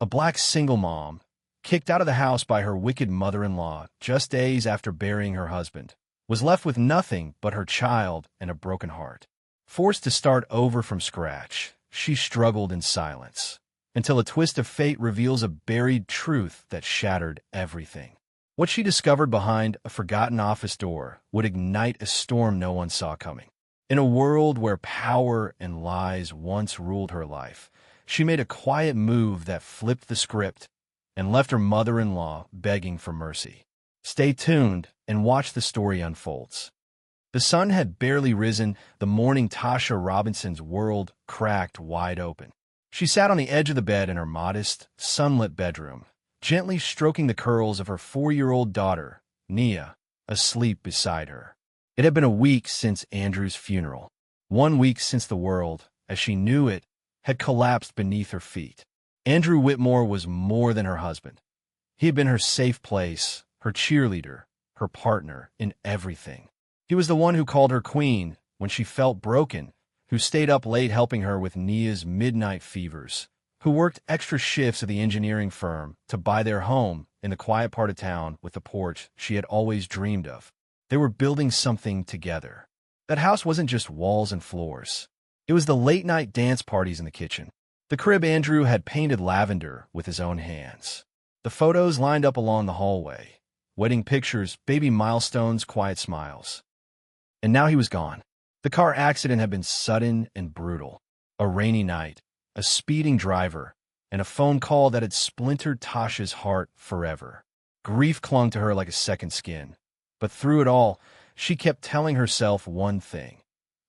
a black single mom, kicked out of the house by her wicked mother-in-law just days after burying her husband, was left with nothing but her child and a broken heart. Forced to start over from scratch, she struggled in silence, until a twist of fate reveals a buried truth that shattered everything. What she discovered behind a forgotten office door would ignite a storm no one saw coming. In a world where power and lies once ruled her life, she made a quiet move that flipped the script and left her mother-in-law begging for mercy. Stay tuned and watch the story unfolds. The sun had barely risen the morning Tasha Robinson's world cracked wide open. She sat on the edge of the bed in her modest, sunlit bedroom, gently stroking the curls of her 4-year-old daughter, Nia, asleep beside her. It had been a week since Andrew's funeral, 1 week since the world, as she knew it, had collapsed beneath her feet. Andrew Whitmore was more than her husband. He had been her safe place, her cheerleader, her partner in everything. He was the one who called her queen when she felt broken, who stayed up late helping her with Nia's midnight fevers, who worked extra shifts at the engineering firm to buy their home in the quiet part of town with the porch she had always dreamed of. They were building something together. That house wasn't just walls and floors. It was the late-night dance parties in the kitchen. The crib Andrew had painted lavender with his own hands. The photos lined up along the hallway. Wedding pictures, baby milestones, quiet smiles. And now he was gone. The car accident had been sudden and brutal. A rainy night, a speeding driver, and a phone call that had splintered Tasha's heart forever. Grief clung to her like a second skin. But through it all, she kept telling herself one thing.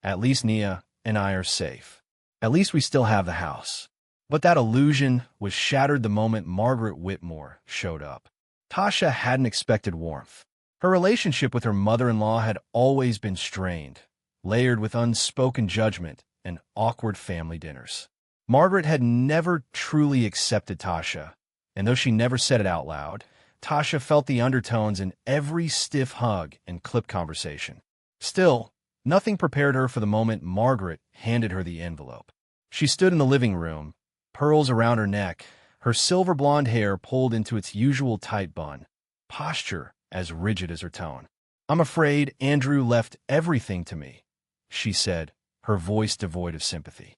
At least Nia and I are safe. At least we still have the house. But that illusion was shattered the moment Margaret Whitmore showed up. Tasha hadn't expected warmth. Her relationship with her mother-in-law had always been strained, layered with unspoken judgment and awkward family dinners. Margaret had never truly accepted Tasha, and though she never said it out loud, Tasha felt the undertones in every stiff hug and clip conversation. Still, nothing prepared her for the moment Margaret handed her the envelope. She stood in the living room, pearls around her neck, her silver blonde hair pulled into its usual tight bun, posture as rigid as her tone. "I'm afraid Andrew left everything to me," she said, her voice devoid of sympathy.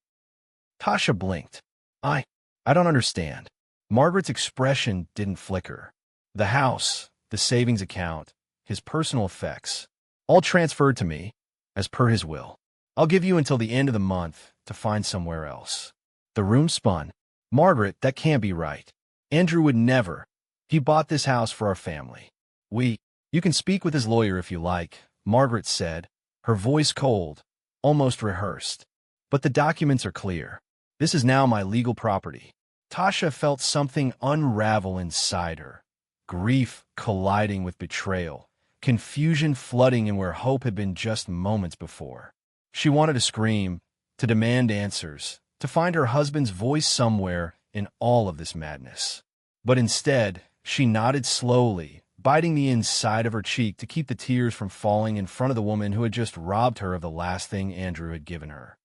Tasha blinked. I don't understand." Margaret's expression didn't flicker. "The house, the savings account, his personal effects, all transferred to me, as per his will. I'll give you until the end of the month to find somewhere else." The room spun. "Margaret, that can't be right. Andrew would never. He bought this house for our family. You can speak with his lawyer if you like," Margaret said, her voice cold, almost rehearsed. "But the documents are clear. This is now my legal property." Tasha felt something unravel inside her, grief colliding with betrayal, confusion flooding in where hope had been just moments before. She wanted to scream, to demand answers, to find her husband's voice somewhere in all of this madness. But instead, she nodded slowly, biting the inside of her cheek to keep the tears from falling in front of the woman who had just robbed her of the last thing Andrew had given her.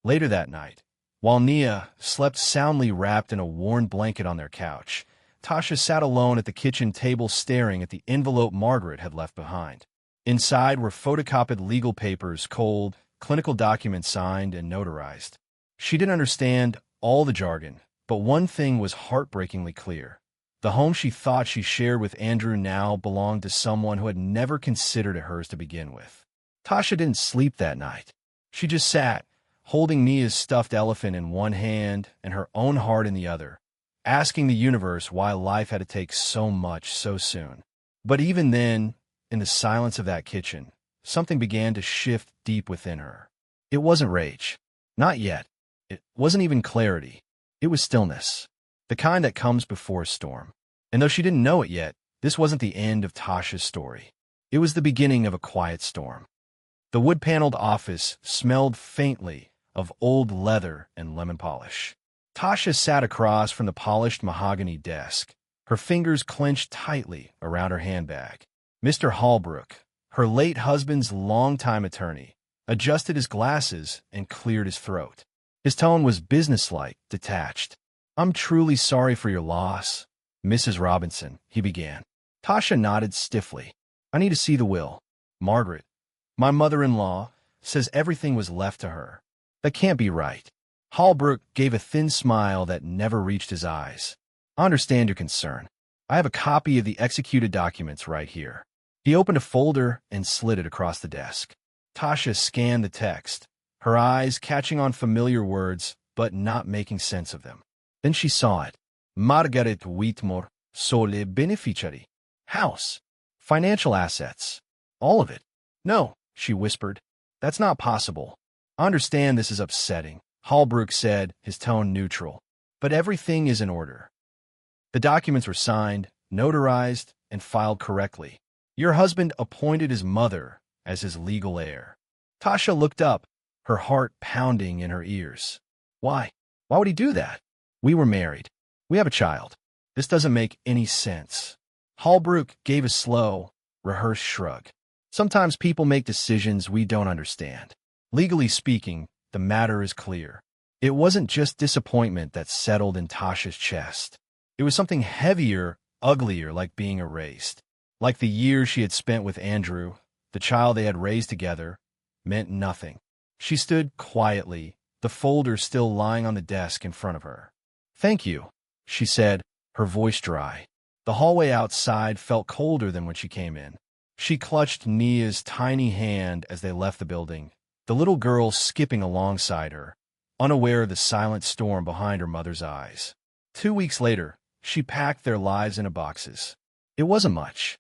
Later that night, while Nia slept soundly wrapped in a worn blanket on their couch, Tasha sat alone at the kitchen table staring at the envelope Margaret had left behind. Inside were photocopied legal papers, cold, clinical documents signed and notarized. She didn't understand all the jargon, but one thing was heartbreakingly clear. The home she thought she shared with Andrew now belonged to someone who had never considered it hers to begin with. Tasha didn't sleep that night. She just sat, holding Nia's stuffed elephant in one hand and her own heart in the other, asking the universe why life had to take so much so soon. But even then, in the silence of that kitchen, something began to shift deep within her. It wasn't rage. Not yet. It wasn't even clarity. It was stillness. The kind that comes before a storm. And though she didn't know it yet, this wasn't the end of Tasha's story. It was the beginning of a quiet storm. The wood-paneled office smelled faintly of old leather and lemon polish. Tasha sat across from the polished mahogany desk, her fingers clenched tightly around her handbag. Mr. Hallbrook, her late husband's longtime attorney, adjusted his glasses and cleared his throat. His tone was businesslike, detached. I'm truly sorry for your loss, Mrs. Robinson, he began. Tasha nodded stiffly. I need to see the will. Margaret, my mother-in-law, says everything was left to her. That can't be right. Holbrook gave a thin smile that never reached his eyes. I understand your concern. I have a copy of the executed documents right here. He opened a folder and slid it across the desk. Tasha scanned the text, her eyes catching on familiar words but not making sense of them. Then she saw it. Margaret Whitmore, sole beneficiary. House. Financial assets. All of it. No, she whispered. That's not possible. I understand this is upsetting, Holbrook said, his tone neutral. But everything is in order. The documents were signed, notarized, and filed correctly. Your husband appointed his mother as his legal heir. Tasha looked up, her heart pounding in her ears. Why? Why would he do that? We were married. We have a child. This doesn't make any sense. Holbrook gave a slow, rehearsed shrug. Sometimes people make decisions we don't understand. Legally speaking, the matter is clear. It wasn't just disappointment that settled in Tasha's chest. It was something heavier, uglier, like being erased. Like the years she had spent with Andrew, the child they had raised together, meant nothing. She stood quietly, the folder still lying on the desk in front of her. Thank you, she said, her voice dry. The hallway outside felt colder than when she came in. She clutched Nia's tiny hand as they left the building, the little girl skipping alongside her, unaware of the silent storm behind her mother's eyes. 2 weeks later, she packed their lives into boxes. It wasn't much.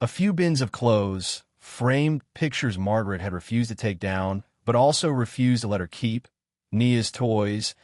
A few bins of clothes, framed pictures Margaret had refused to take down, but also refused to let her keep, Nia's toys,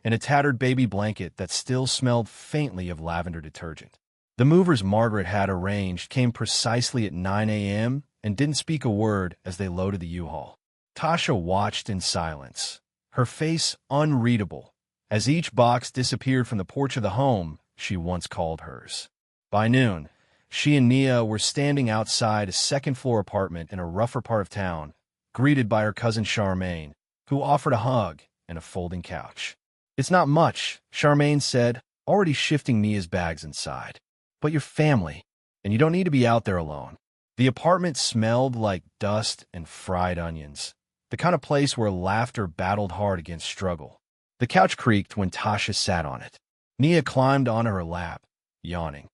and a tattered baby blanket that still smelled faintly of lavender detergent. The movers Margaret had arranged came precisely at 9 a.m. and didn't speak a word as they loaded the U-Haul. Tasha watched in silence, her face unreadable, as each box disappeared from the porch of the home she once called hers. By noon, she and Nia were standing outside a second-floor apartment in a rougher part of town, greeted by her cousin Charmaine, who offered a hug and a folding couch. It's not much, Charmaine said, already shifting Nia's bags inside. But your family, and you don't need to be out there alone. The apartment smelled like dust and fried onions, the kind of place where laughter battled hard against struggle. The couch creaked when Tasha sat on it. Nia climbed onto her lap, yawning.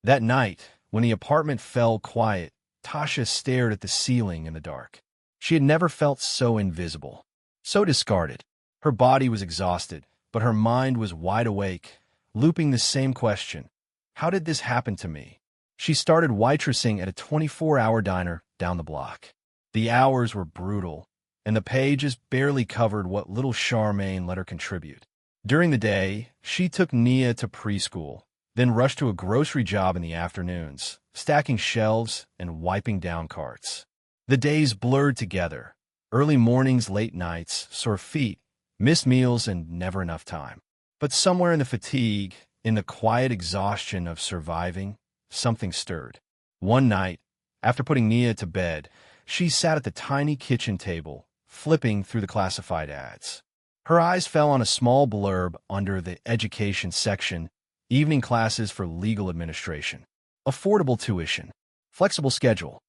That night, when the apartment fell quiet, Tasha stared at the ceiling in the dark. She had never felt so invisible, so discarded. Her body was exhausted, but her mind was wide awake, looping the same question. How did this happen to me? She started waitressing at a 24-hour diner down the block. The hours were brutal, and the pages barely covered what little Charmaine let her contribute. During the day, she took Nia to preschool, then rushed to a grocery job in the afternoons, stacking shelves and wiping down carts. The days blurred together, early mornings, late nights, sore feet, missed meals, and never enough time. But somewhere in the fatigue, in the quiet exhaustion of surviving, something stirred. One night, after putting Nia to bed, she sat at the tiny kitchen table, flipping through the classified ads. Her eyes fell on a small blurb under the education section, evening classes for legal administration. Affordable tuition. Flexible schedule.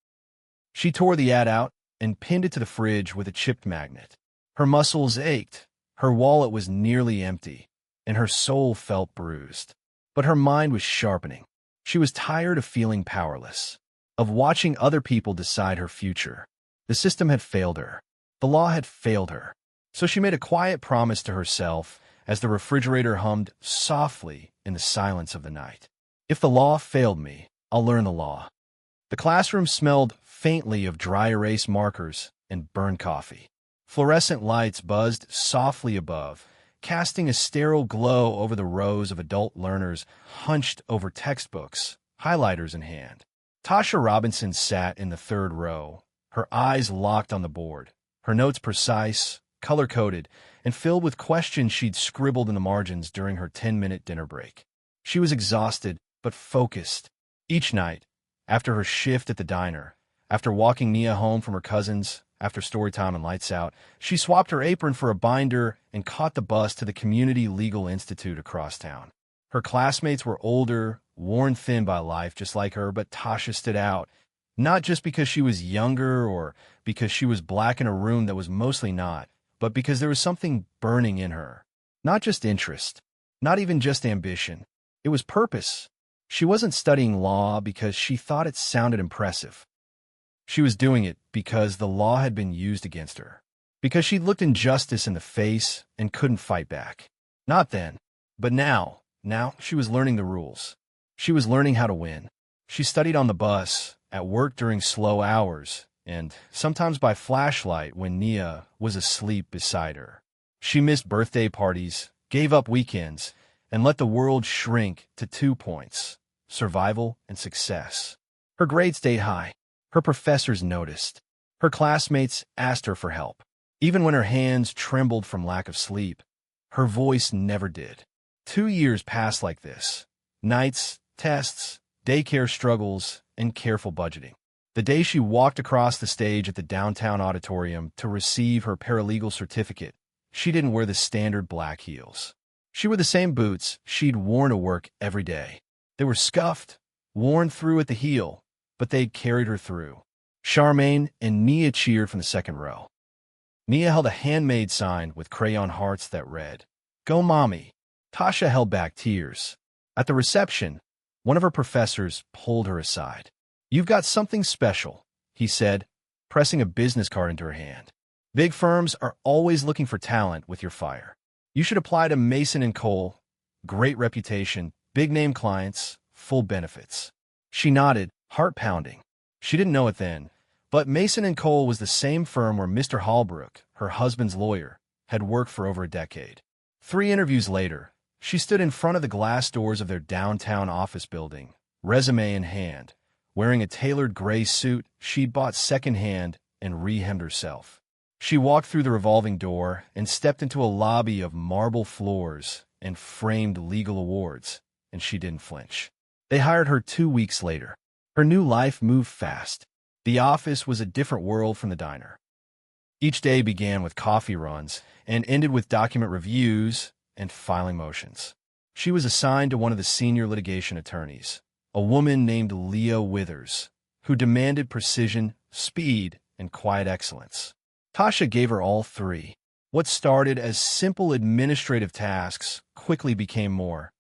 She tore the ad out and pinned it to the fridge with a chipped magnet. Her muscles ached, her wallet was nearly empty, and her soul felt bruised. But her mind was sharpening. She was tired of feeling powerless, of watching other people decide her future. The system had failed her. The law had failed her. So she made a quiet promise to herself as the refrigerator hummed softly in the silence of the night. If the law failed me, I'll learn the law. The classroom smelled faintly of dry erase markers and burned coffee. Fluorescent lights buzzed softly above, casting a sterile glow over the rows of adult learners hunched over textbooks, highlighters in hand. Tasha Robinson sat in the third row, her eyes locked on the board, her notes precise, color-coded, and filled with questions she'd scribbled in the margins during her 10-minute dinner break. She was exhausted, but focused. Each night, after her shift at the diner, after walking Nia home from her cousin's, after story time and lights out, she swapped her apron for a binder and caught the bus to the Community Legal Institute across town. Her classmates were older, worn thin by life just like her, but Tasha stood out, not just because she was younger or because she was black in a room that was mostly not, but because there was something burning in her. Not just interest, not even just ambition. It was purpose. She wasn't studying law because she thought it sounded impressive. She was doing it because the law had been used against her, because she'd looked injustice in the face and couldn't fight back. Not then, but now. Now she was learning the rules. She was learning how to win. She studied on the bus, at work during slow hours, and sometimes by flashlight when Nia was asleep beside her. She missed birthday parties, gave up weekends, and let the world shrink to 2 points: survival and success. Her grades stayed high. Her professors noticed. Her classmates asked her for help. Even when her hands trembled from lack of sleep, her voice never did. 2 years passed like this. Nights, tests, daycare struggles, and careful budgeting. The day she walked across the stage at the downtown auditorium to receive her paralegal certificate, she didn't wear the standard black heels. She wore the same boots she'd worn to work every day. They were scuffed, worn through at the heel, but they'd carried her through. Charmaine and Nia cheered from the second row. Nia held a handmade sign with crayon hearts that read, "Go Mommy." Tasha held back tears. At the reception, one of her professors pulled her aside. "You've got something special," he said, pressing a business card into her hand. "Big firms are always looking for talent with your fire. You should apply to Mason & Cole. Great reputation, big-name clients, full benefits." She nodded, heart pounding. She didn't know it then, but Mason & Cole was the same firm where Mr. Holbrook, her husband's lawyer, had worked for over a decade. 3 interviews later, she stood in front of the glass doors of their downtown office building, resume in hand, wearing a tailored gray suit she'd bought secondhand and re-hemmed herself. She walked through the revolving door and stepped into a lobby of marble floors and framed legal awards, and she didn't flinch. They hired her 2 weeks later. Her new life moved fast. The office was a different world from the diner. Each day began with coffee runs and ended with document reviews and filing motions. She was assigned to one of the senior litigation attorneys, a woman named Leah Withers, who demanded precision, speed, and quiet excellence. Tasha gave her all 3. What started as simple administrative tasks quickly became more: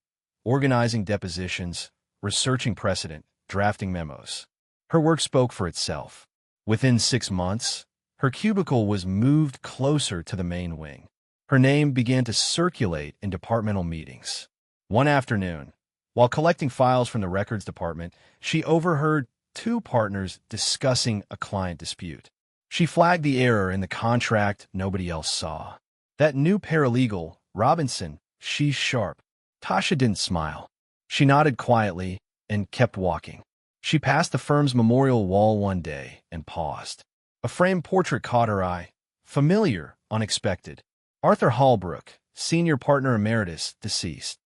organizing depositions, researching precedent, drafting memos. Her work spoke for itself. Within 6 months, her cubicle was moved closer to the main wing. Her name began to circulate in departmental meetings. One afternoon, while collecting files from the records department, she overheard 2 partners discussing a client dispute. She flagged the error in the contract nobody else saw. That new paralegal, Robinson, she's sharp. Tasha didn't smile. She nodded quietly and kept walking. She passed the firm's memorial wall one day and paused. A framed portrait caught her eye. Familiar, unexpected. Arthur Holbrook, senior partner emeritus, deceased.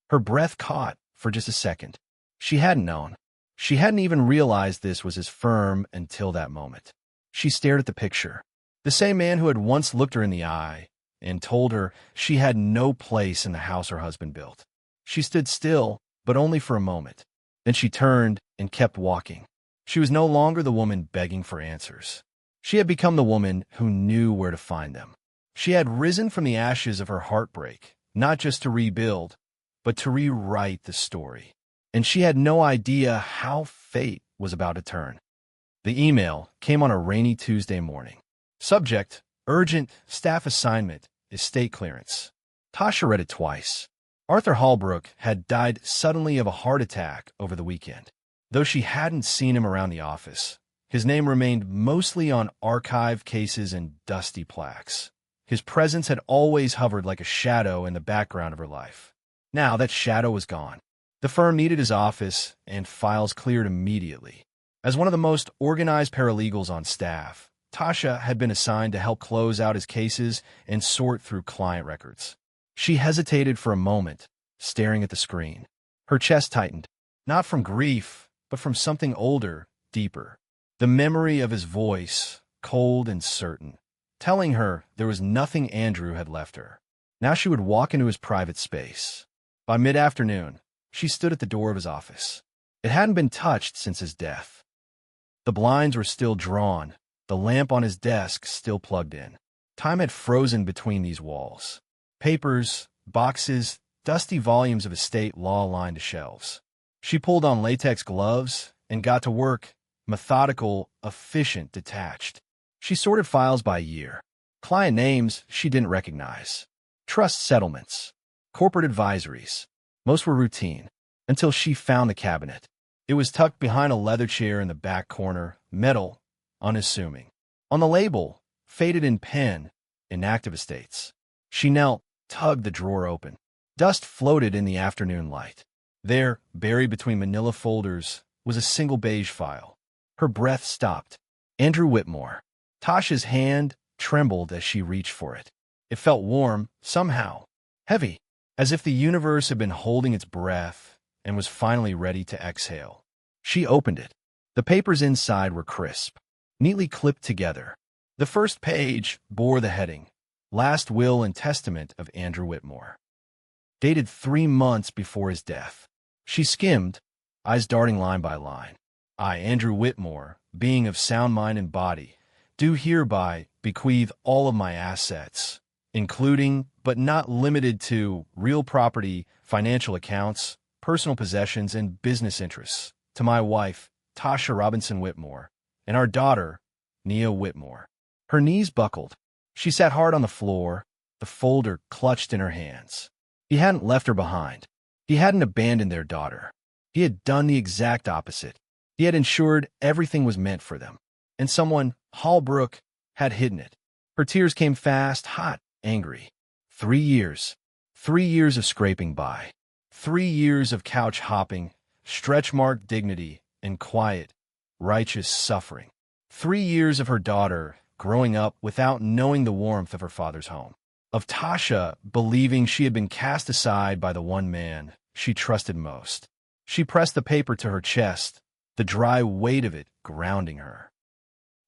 Her breath caught for just a second. She hadn't known. She hadn't even realized this was his firm until that moment. She stared at the picture. The same man who had once looked her in the eye and told her she had no place in the house her husband built. She stood still, but only for a moment. Then she turned and kept walking. She was no longer the woman begging for answers. She had become the woman who knew where to find them. She had risen from the ashes of her heartbreak, not just to rebuild, but to rewrite the story. And she had no idea how fate was about to turn. The email came on a rainy Tuesday morning. Subject: urgent staff assignment, estate clearance. Tasha read it twice. Arthur Holbrook had died suddenly of a heart attack over the weekend. Though she hadn't seen him around the office, his name remained mostly on archive cases and dusty plaques. His presence had always hovered like a shadow in the background of her life. Now that shadow was gone. The firm needed his office, and files cleared immediately. As one of the most organized paralegals on staff, Tasha had been assigned to help close out his cases and sort through client records. She hesitated for a moment, staring at the screen. Her chest tightened, not from grief, but from something older, deeper. The memory of his voice, cold and certain, telling her there was nothing Andrew had left her. Now she would walk into his private space. By mid-afternoon, she stood at the door of his office. It hadn't been touched since his death. The blinds were still drawn, the lamp on his desk still plugged in. Time had frozen between these walls. Papers, boxes, dusty volumes of estate law lined the shelves. She pulled on latex gloves and got to work, methodical, efficient, detached. She sorted files by year. Client names she didn't recognize. Trust settlements. Corporate advisories. Most were routine, until she found the cabinet. It was tucked behind a leather chair in the back corner, metal, unassuming. On the label, faded in pen, inactive estates. She knelt, tugged the drawer open. Dust floated in the afternoon light. There, buried between manila folders, was a single beige file. Her breath stopped. Andrew Whitmore. Tasha's hand trembled as she reached for it. It felt warm, somehow, heavy, as if the universe had been holding its breath and was finally ready to exhale. She opened it. The papers inside were crisp, neatly clipped together. The first page bore the heading, Last Will and Testament of Andrew Whitmore, dated 3 months before his death. She skimmed, eyes darting line by line. I, Andrew Whitmore, being of sound mind and body, do hereby bequeath all of my assets, including, but not limited to, real property, financial accounts, personal possessions, and business interests, to my wife, Tasha Robinson Whitmore, and our daughter, Nia Whitmore. Her knees buckled. She sat hard on the floor, the folder clutched in her hands. He hadn't left her behind. He hadn't abandoned their daughter. He had done the exact opposite. He had ensured everything was meant for them. And someone, Holbrook, had hidden it. Her tears came fast, hot, angry. 3 years. 3 years of scraping by. 3 years of couch hopping, stretch-marked dignity, and quiet, righteous suffering. 3 years of her daughter growing up without knowing the warmth of her father's home. Of Tasha believing she had been cast aside by the one man she trusted most. She pressed the paper to her chest, the dry weight of it grounding her.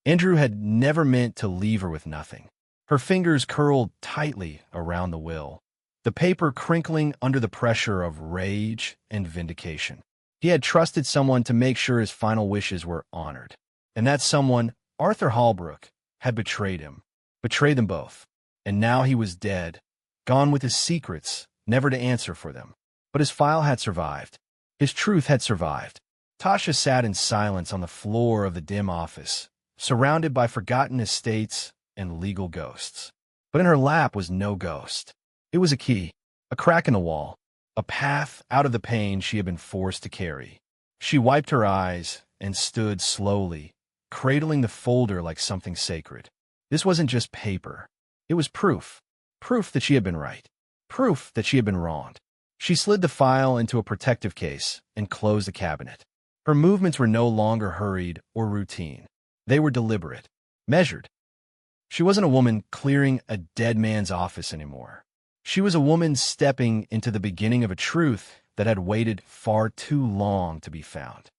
Andrew had never meant to leave her with nothing. Her fingers curled tightly around the will, the paper crinkling under the pressure of rage and vindication. He had trusted someone to make sure his final wishes were honored. And that someone, Arthur Holbrook, had betrayed him, betrayed them both. And now he was dead, gone with his secrets, never to answer for them. But his file had survived. His truth had survived. Tasha sat in silence on the floor of the dim office, surrounded by forgotten estates and legal ghosts. But in her lap was no ghost. It was a key, a crack in the wall, a path out of the pain she had been forced to carry. She wiped her eyes and stood slowly, cradling the folder like something sacred. This wasn't just paper. It was proof. Proof that she had been right. Proof that she had been wronged. She slid the file into a protective case and closed the cabinet. Her movements were no longer hurried or routine. They were deliberate, measured. She wasn't a woman clearing a dead man's office anymore. She was a woman stepping into the beginning of a truth that had waited far too long to be found.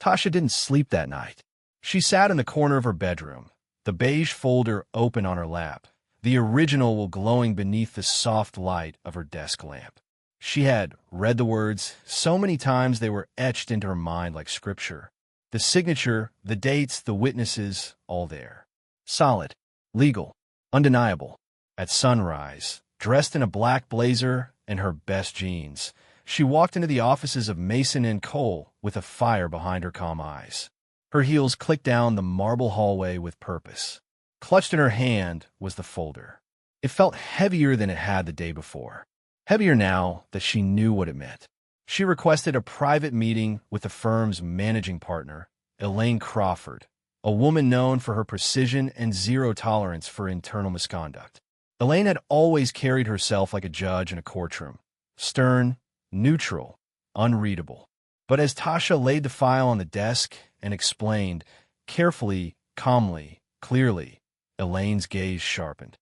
Tasha didn't sleep that night. She sat in the corner of her bedroom, the beige folder open on her lap, the original glowing beneath the soft light of her desk lamp. She had read the words so many times they were etched into her mind like scripture. The signature, the dates, the witnesses, all there. Solid, legal, undeniable. At sunrise, dressed in a black blazer and her best jeans, she walked into the offices of Mason and Cole with a fire behind her calm eyes. Her heels clicked down the marble hallway with purpose. Clutched in her hand was the folder. It felt heavier than it had the day before. Heavier now that she knew what it meant. She requested a private meeting with the firm's managing partner, Elaine Crawford, a woman known for her precision and zero tolerance for internal misconduct. Elaine had always carried herself like a judge in a courtroom, stern, neutral, unreadable. But as Tasha laid the file on the desk and explained, carefully, calmly, clearly, Elaine's gaze sharpened.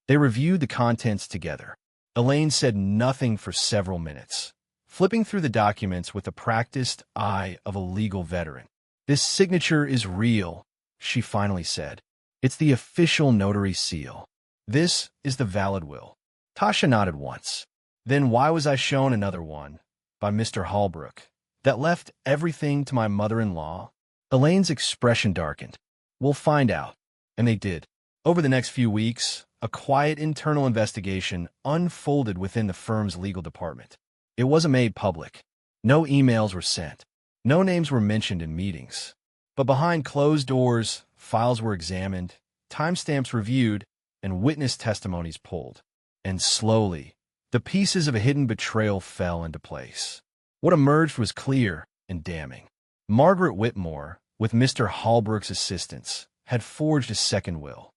They reviewed the contents together. Elaine said nothing for several minutes, flipping through the documents with the practiced eye of a legal veteran. "This signature is real," she finally said. It's the official notary seal. This is the valid will. Tasha nodded once. Then why was I shown another one, by Mr. Holbrook, that left everything to my mother-in-law? Elaine's expression darkened. We'll find out. And they did. Over the next few weeks, a quiet internal investigation unfolded within the firm's legal department. It wasn't made public. No emails were sent. No names were mentioned in meetings. But behind closed doors, files were examined, timestamps reviewed, and witness testimonies pulled. And slowly, the pieces of a hidden betrayal fell into place. What emerged was clear and damning. Margaret Whitmore, with Mr. Holbrook's assistance, had forged a second will.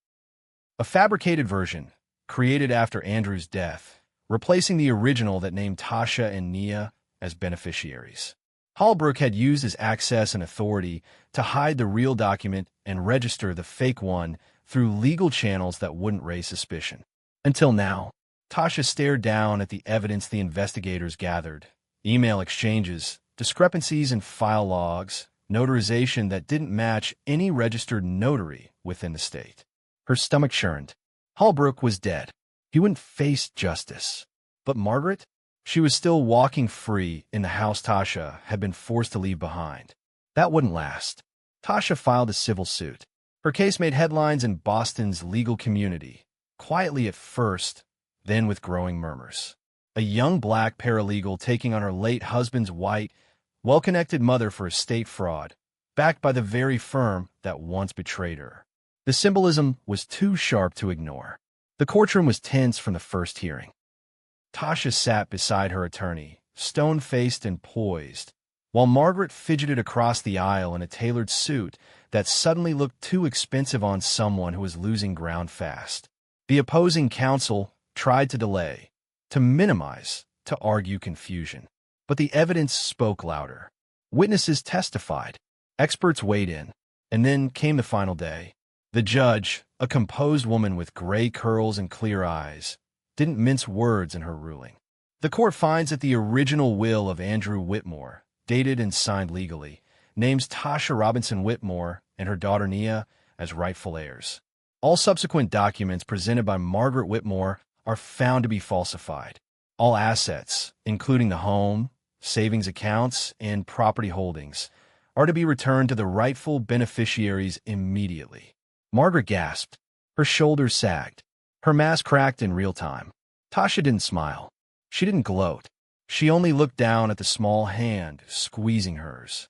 A fabricated version, created after Andrew's death, replacing the original that named Tasha and Nia as beneficiaries. Holbrook had used his access and authority to hide the real document and register the fake one through legal channels that wouldn't raise suspicion. Until now, Tasha stared down at the evidence the investigators gathered: email exchanges, discrepancies in file logs, notarization that didn't match any registered notary within the state. Her stomach churned. Holbrook was dead. He wouldn't face justice. But Margaret? She was still walking free in the house Tasha had been forced to leave behind. That wouldn't last. Tasha filed a civil suit. Her case made headlines in Boston's legal community, quietly at first, then with growing murmurs. A young black paralegal taking on her late husband's white, well-connected mother for estate fraud, backed by the very firm that once betrayed her. The symbolism was too sharp to ignore. The courtroom was tense from the first hearing. Tasha sat beside her attorney, stone-faced and poised, while Margaret fidgeted across the aisle in a tailored suit that suddenly looked too expensive on someone who was losing ground fast. The opposing counsel tried to delay, to minimize, to argue confusion. But the evidence spoke louder. Witnesses testified. Experts weighed in. And then came the final day. The judge, a composed woman with gray curls and clear eyes, didn't mince words in her ruling. The court finds that the original will of Andrew Whitmore, dated and signed legally, names Tasha Robinson Whitmore and her daughter Nia as rightful heirs. All subsequent documents presented by Margaret Whitmore are found to be falsified. All assets, including the home, savings accounts, and property holdings, are to be returned to the rightful beneficiaries immediately. Margaret gasped. Her shoulders sagged. Her mask cracked in real time. Tasha didn't smile. She didn't gloat. She only looked down at the small hand squeezing hers.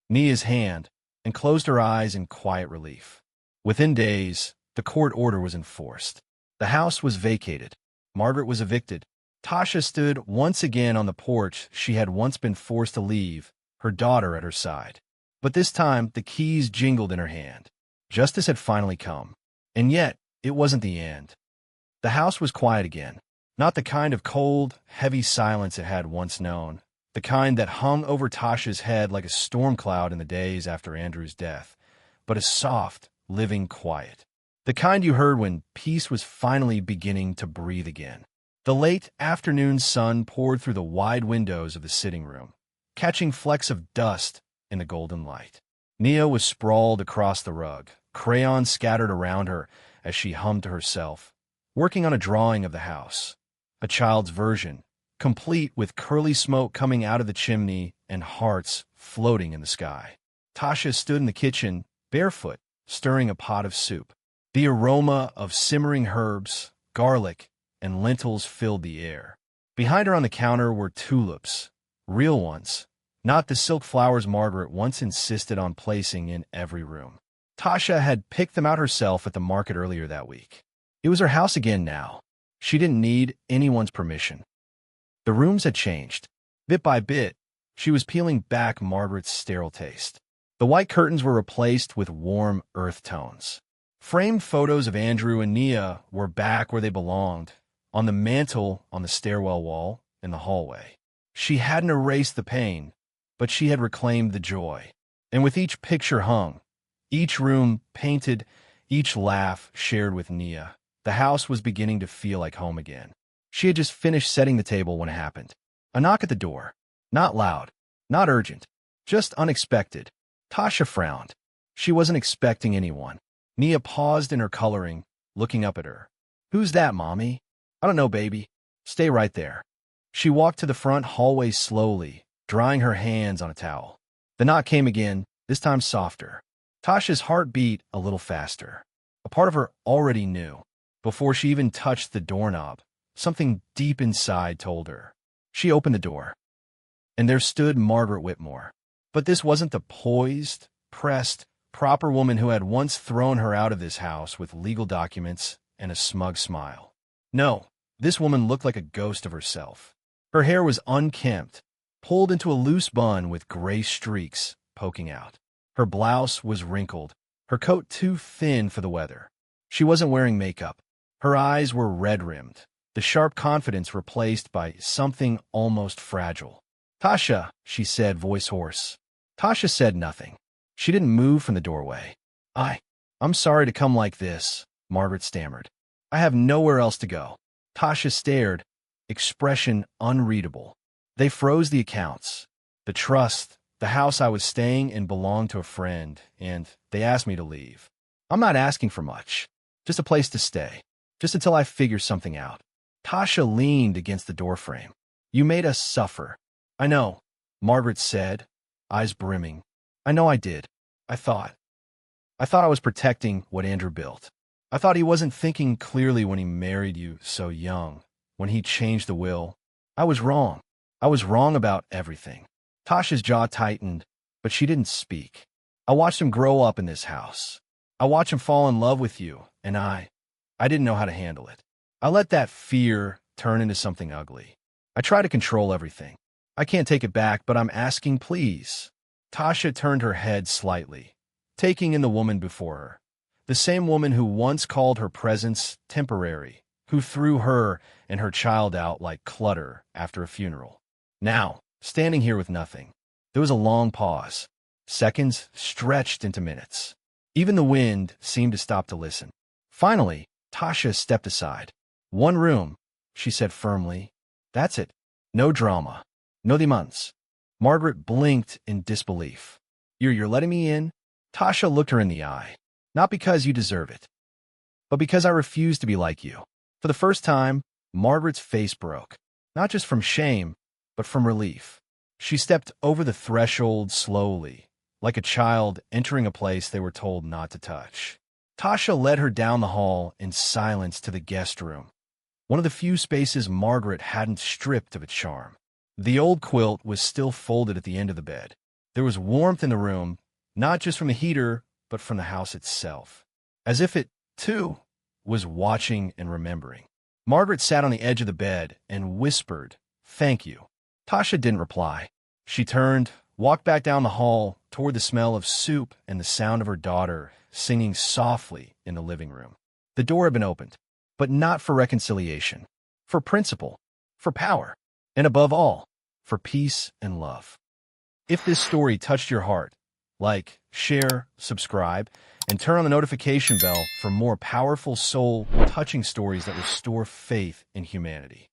Nia's hand, and closed her eyes in quiet relief. Within days, the court order was enforced. The house was vacated. Margaret was evicted. Tasha stood once again on the porch she had once been forced to leave, her daughter at her side. But this time, the keys jingled in her hand. Justice had finally come. And yet, it wasn't the end. The house was quiet again. Not the kind of cold, heavy silence it had once known. The kind that hung over Tasha's head like a storm cloud in the days after Andrew's death. But a soft, living quiet. The kind you heard when peace was finally beginning to breathe again. The late afternoon sun poured through the wide windows of the sitting room, catching flecks of dust in the golden light. Nia was sprawled across the rug, crayons scattered around her as she hummed to herself, working on a drawing of the house. A child's version, complete with curly smoke coming out of the chimney and hearts floating in the sky. Tasha stood in the kitchen, barefoot, stirring a pot of soup. The aroma of simmering herbs, garlic, and lentils filled the air. Behind her on the counter were tulips, real ones, not the silk flowers Margaret once insisted on placing in every room. Tasha had picked them out herself at the market earlier that week. It was her house again now. She didn't need anyone's permission. The rooms had changed. Bit by bit, she was peeling back Margaret's sterile taste. The white curtains were replaced with warm earth tones. Framed photos of Andrew and Nia were back where they belonged, on the mantel on the stairwell wall in the hallway. She hadn't erased the pain, but she had reclaimed the joy. And with each picture hung, each room painted, each laugh shared with Nia, the house was beginning to feel like home again. She had just finished setting the table when it happened. A knock at the door. Not loud, not urgent, just unexpected. Tasha frowned. She wasn't expecting anyone. Nia paused in her coloring, looking up at her. "Who's that, Mommy?" "I don't know, baby. Stay right there." She walked to the front hallway slowly, drying her hands on a towel. The knock came again, this time softer. Tasha's heart beat a little faster. A part of her already knew. Before she even touched the doorknob, something deep inside told her. She opened the door, and there stood Margaret Whitmore. But this wasn't the poised, pressed, proper woman who had once thrown her out of this house with legal documents and a smug smile. No, this woman looked like a ghost of herself. Her hair was unkempt, pulled into a loose bun with gray streaks poking out. Her blouse was wrinkled, her coat too thin for the weather. She wasn't wearing makeup. Her eyes were red-rimmed, the sharp confidence replaced by something almost fragile. "Tasha," she said, voice hoarse. Tasha said nothing. She didn't move from the doorway. I'm sorry to come like this," Margaret stammered. "I have nowhere else to go." Tasha stared, expression unreadable. "They froze the accounts. The trust, the house I was staying in belonged to a friend, and they asked me to leave. I'm not asking for much, just a place to stay, just until I figure something out." Tasha leaned against the doorframe. "You made us suffer." "I know," Margaret said, eyes brimming. "I know I did. I thought I was protecting what Andrew built. I thought he wasn't thinking clearly when he married you so young, when he changed the will. I was wrong. I was wrong about everything." Tasha's jaw tightened, but she didn't speak. "I watched him grow up in this house. I watched him fall in love with you, and I didn't know how to handle it. I let that fear turn into something ugly. I try to control everything. I can't take it back, but I'm asking, please." Tasha turned her head slightly, taking in the woman before her. The same woman who once called her presence temporary, who threw her and her child out like clutter after a funeral. Now, standing here with nothing. There was a long pause. Seconds stretched into minutes. Even the wind seemed to stop to listen. Finally, Tasha stepped aside. "One room," she said firmly. "That's it. No drama. No demands." Margaret blinked in disbelief. You're letting me in?" Tasha looked her in the eye. "Not because you deserve it, but because I refuse to be like you." For the first time, Margaret's face broke, not just from shame, but from relief. She stepped over the threshold slowly, like a child entering a place they were told not to touch. Tasha led her down the hall in silence to the guest room, one of the few spaces Margaret hadn't stripped of its charm. The old quilt was still folded at the end of the bed. There was warmth in the room, not just from the heater, but from the house itself, as if it, too, was watching and remembering. Margaret sat on the edge of the bed and whispered, "Thank you." Tasha didn't reply. She turned, walked back down the hall toward the smell of soup and the sound of her daughter singing softly in the living room. The door had been opened, but not for reconciliation, for principle, for power, and above all, for peace and love. If this story touched your heart, like, share, subscribe, and turn on the notification bell for more powerful, soul-touching stories that restore faith in humanity.